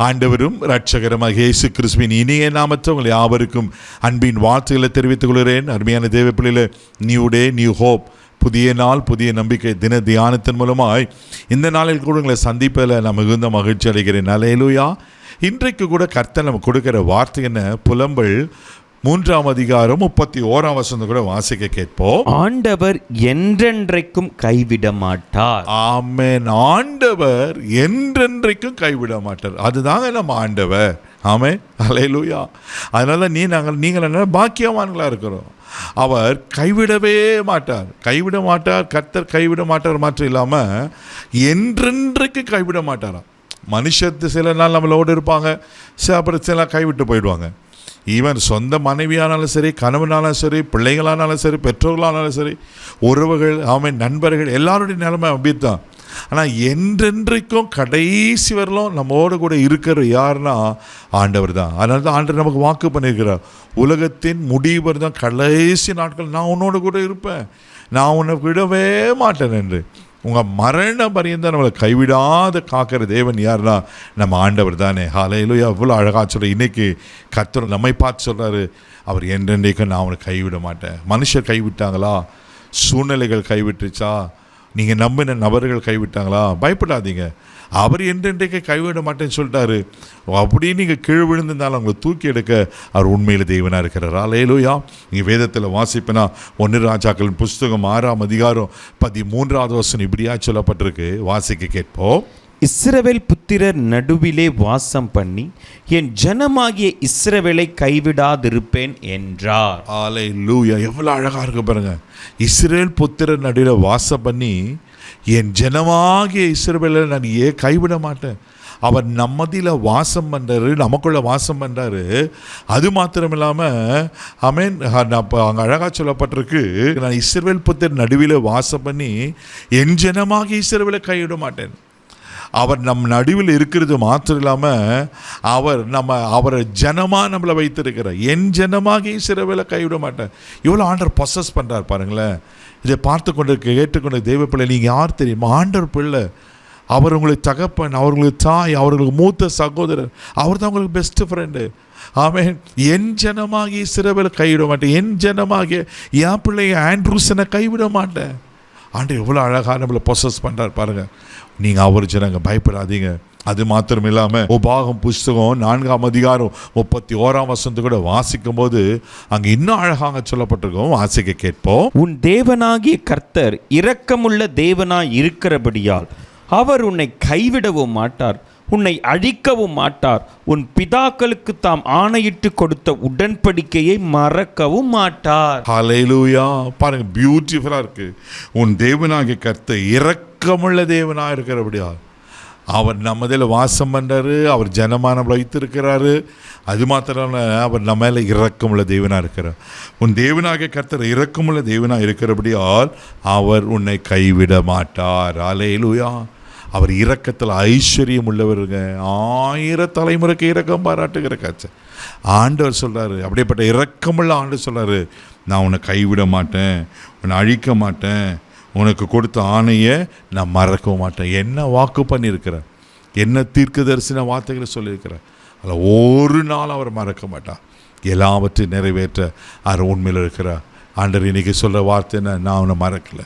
ஆண்டவரும் இரட்சகருமாக இயேசு கிறிஸ்துவின் இனிய நாமத்தில் உங்கள் யாவருக்கும் அன்பின் வாழ்த்துக்களை தெரிவித்துக் கொள்கிறேன். அருமையான தேவ பிள்ளைகளே, நியூ டே நியூ ஹோப், புதிய நாள் புதிய நம்பிக்கை தின தியானத்தின் மூலமாய் இந்த நாளில் கூட உங்களை சந்திப்பதில் நான் மிகுந்த மகிழ்ச்சி அடைகிறேன். அல்லேலூயா. இன்றைக்கு கூட கர்த்தர் நம்ம கொடுக்கிற வார்த்தை என்ன? புலம்பல் 3ஆம் அதிகாரம் 31ஆம் வசனம் கூட வாசிக்க கேட்போம். ஆண்டவர் என்றென்றைக்கும் கைவிட மாட்டார். ஆமென். ஆண்டவர் என்றென்றைக்கும் கைவிட மாட்டார். அதுதாங்க நம்ம ஆண்டவர். ஆமென். அல்லேலூயா. அதனால நீங்கள் என்ன பாக்கியவான்களாக இருக்கிறோம். அவர் கைவிடவே மாட்டார். கைவிட மாட்டார். கர்த்தர் கைவிட மாட்டார். மாற்றம் இல்லாமல் என்றென்றைக்கு கைவிட மாட்டாராம். மனுஷத்து சில நாள் நம்மளோடு இருப்பாங்க, அப்புறம் சில கைவிட்டு போயிடுவாங்க. ஈவன் சொந்த மனைவியானாலும் சரி, கணவனாலும் சரி, பிள்ளைகளானாலும் சரி, பெற்றோர்களானாலும் சரி, உறவுகள், நண்பர்கள், எல்லாருடைய நிலைமை அப்படித்தான். ஆனால் என்றென்றைக்கும் கடைசி வரலும் நம்மோடு கூட இருக்கிற யாருன்னா ஆண்டவர் தான். அதனால தான் ஆண்டவர் நமக்கு வாக்கு பண்ணியிருக்கிறார், உலகத்தின் முடிவு தான் கடைசி நாட்கள் நான் உன்னோடு கூட இருப்பேன், நான் உன்னை விடவே மாட்டேன் என்று. உங்கள் மரண பரியந்தான் நம்மளை கைவிடாத காக்கிற தேவன் யாருன்னா நம்ம ஆண்டவர் தானே. ஹல்லேலூயா. எவ்வளோ அழகாக சொல்கிற. இன்றைக்கி கர்த்தர் நம்மை பார்த்து சொல்கிறாரு, அவர் என்றென்றைக்கும் நான் அவனை கைவிட மாட்டேன். மனுஷர் கைவிட்டாங்களா? சூழ்நிலைகள் கைவிட்டுச்சா? நீங்கள் நம்பின நபர்கள் கைவிட்டாங்களா? பயப்படாதீங்க, அவர் என்றென்றைக்கு கைவிட மாட்டேன்னு சொல்லிட்டாரு. அப்படி நீங்கள் கீழே விழுந்திருந்தாலும் அவங்களை தூக்கி எடுக்க அவர் உண்மையில் தெய்வனாக இருக்கிறார். அல்லேலூயா. நீங்கள் வேதத்தில் வாசிப்பினா 1 ராஜாக்களின் புஸ்தகம் 6ஆம் அதிகாரம் 13ஆவது வசனம் இப்படியா சொல்லப்பட்டிருக்கு. வாசிக்க கேட்போம். இஸ்ரவேல் புத்திரர் நடுவிலே வாசம் பண்ணி என் ஜனமாகிய இஸ்ரவேலை கைவிடாதிருப்பேன் என்றார். அல்லேலூயா. எவ்வளோ அழகாக இருக்கு பாருங்க. இஸ்ரவேல் புத்திரர் நடுவில் வாசம் பண்ணி என் ஜனமாகிய இஸ்ரவேலை நான் கைவிட மாட்டேன். அவர் நம்மதில் வாசம் பண்ணுறாரு, நமக்குள்ள வாசம் பண்ணுறாரு. அது மாத்திரம் இல்லாமல் அங்கே அழகாக சொல்லப்பட்டிருக்கு, நான் இஸ்ரவேல் புத்திரர் நடுவில் வாசம் பண்ணி என் ஜனமாகிய இஸ்ரவேலை கைவிட மாட்டேன். அவர் நம் நடுவில் இருக்கிறது மாத்திரம் இல்லாமல் அவரை ஜனமாக நம்மளை வைத்திருக்கிறார். என் ஜனமாக இஸ்ரவேலை கைவிட மாட்டேன். இவ்வளோ ஆண்டவர் பொசஸ் பண்ணுறார் பாருங்களேன். இதை பார்த்து கொண்டு கேட்டுக்கொண்ட தெய்வ பிள்ளை, நீங்கள் யார் தெரியுமா? ஆண்டவர் பிள்ளை. அவர் உங்களுக்கு தகப்பன், அவர்களுக்கு தாய், அவர்களுக்கு மூத்த சகோதரர், அவர் தான் உங்களுக்கு பெஸ்ட் ஃப்ரெண்டு. ஆமென். என் ஜனமாகி இஸ்ரவேலை கைவிட மாட்டேன். என் ஜனமாகிய என் பிள்ளைய ஆண்ட்ரூஸனை கைவிட மாட்டேன். ஆண்டவர் எவ்வளோ அழகாக நம்மளை பொசஸ் பண்ணுறார் பாருங்கள். நீங்கள் அவர் ஜனங்க, பயப்படாதீங்க. அது மாத்திரம் இல்லாமல் உபாகம் புஸ்தகம் 4ஆம் அதிகாரம் 31ஆம் வசனத்தை கூட வாசிக்கும் போது அங்கே இன்னும் அழகாக சொல்லப்பட்டிருக்கோம். வாசிக்க கேட்போம். உன் தேவனாகிய கர்த்தர் இரக்கமுள்ள தேவனாய் இருக்கிறபடியால் அவர் உன்னை கைவிடவும் மாட்டார், உன்னை அழிக்கவும் மாட்டார். உன் பிதாக்களுக்கு தாம் ஆணையிட்டு கொடுத்த உடன்படிக்கையை மறக்கவும் மாட்டார். ஹல்லேலூயா. பாருங்க, பியூட்டிஃபுல்லா இருக்கு. உன் தேவனாகிய கர்த்தர் இரக்கமுள்ள தேவனாக இருக்கிறபடியா அவர் நம்மதில் வாசம் பண்ணுறாரு. அவர் ஜனமான வைத்திருக்கிறாரு. அது மாத்திரம் அவர் நம்ம மேலே இரக்கமுள்ள தேவனாக இருக்கிறார். உன் தேவனாகிய கர்த்தர் இரக்கமுள்ள தேவனாக இருக்கிறபடியால் அவர் உன்னை கைவிட மாட்டார். அல்லேலூயா. அவர் இரக்கத்தில் ஐஸ்வர்யம் உள்ளவருங்க. 1000 தலைமுறைக்கு இரக்கம் பாராட்டுகிற காட்சி ஆண்டவர் சொல்கிறாரு. அப்படியேப்பட்ட இரக்கமுள்ள ஆண்டவர் சொல்கிறாரு, நான் உன்னை கைவிட மாட்டேன், உன்னை அழிக்க மாட்டேன், உனக்கு கொடுத்த ஆணையை நான் மறக்கவும் மாட்டேன். என்ன வாக்கு பண்ணியிருக்கிறேன், என்ன தீர்க்கதரிசன வார்த்தைகளை சொல்லியிருக்கிறேன், அதில் ஒரு நாள் அவர் மறக்க மாட்டார். எல்லாவற்றையும் நிறைவேற்ற அவர் உண்மையில் இருக்கிறார். ஆண்டவர் இன்னைக்கு சொல்கிற வார்த்தை என்ன? நான் அவனை மறக்கலை,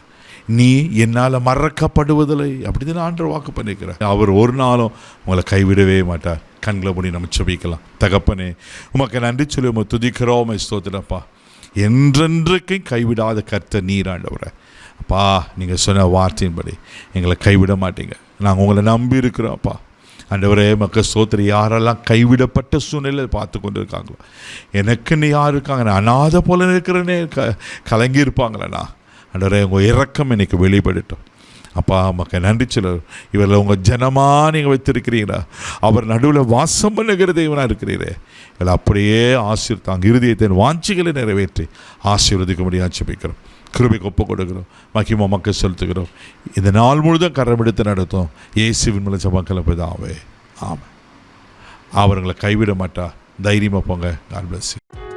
நீ என்னால் மறக்கப்படுவதில்லை. அப்படி தான் ஆண்டவர் வாக்கு பண்ணியிருக்கிறார். அவர் ஒரு நாளும் உங்களை கைவிடவே மாட்டார். கண்களை மூடி நம்ம செபிக்கலாம். தகப்பனே, உமக்கு நன்றி சொல்லி உமை துதிக்கிறோம். உமை ஸ்தோத்திரப்பா. என்றென்றைக்கும் கைவிடாத கர்த்தர் நீர் ஆண்டவரே. அப்பா, நீங்கள் சொன்ன வார்த்தையின்படி எங்களை கைவிட மாட்டீங்க. நாங்கள் உங்களை நம்பி இருக்கிறோம். அப்பா ஆண்டவரே, மக்கள் ஸ்தோத்திரம். யாரெல்லாம் கைவிடப்பட்ட சூழ்நிலையில் பார்த்து கொண்டு இருக்காங்களோ, எனக்குன்னு யார் இருக்காங்க, நான் அனாதை போல இருக்கிறேன்னே கலங்கி இருப்பாங்களேண்ணா. ஆண்டவரே, உங்கள் இரக்கம் எனக்கு வெளிப்படட்டும். அப்பா, மக்கள் நன்றி சொல்லு. இவரில் உங்கள் ஜனமாக நீங்கள் வைத்திருக்கிறீங்களா? அவர் நடுவில் வாசம் பண்ணுகிற தேவனாக இருக்கிறீரே. இதில் அப்படியே ஆசீர்வாதம் இருதயத்தின் வாஞ்சிகளை நிறைவேற்றி ஆசீர்வதிக்க முடியாது ஜெபிக்கிறோம். கிருபைக்கு ஒப்பு கொடுக்கிறோம். மகிமை மக்கள் செலுத்துகிறோம். இந்த நாள் முழுதும் கரமெடுத்து நடத்தும் இயேசுவின் மூலம் ஜெபங்களை பிதாவே. ஆமாம். அவர்களை கைவிட மாட்டா. தைரியமாக போங்க. God bless you.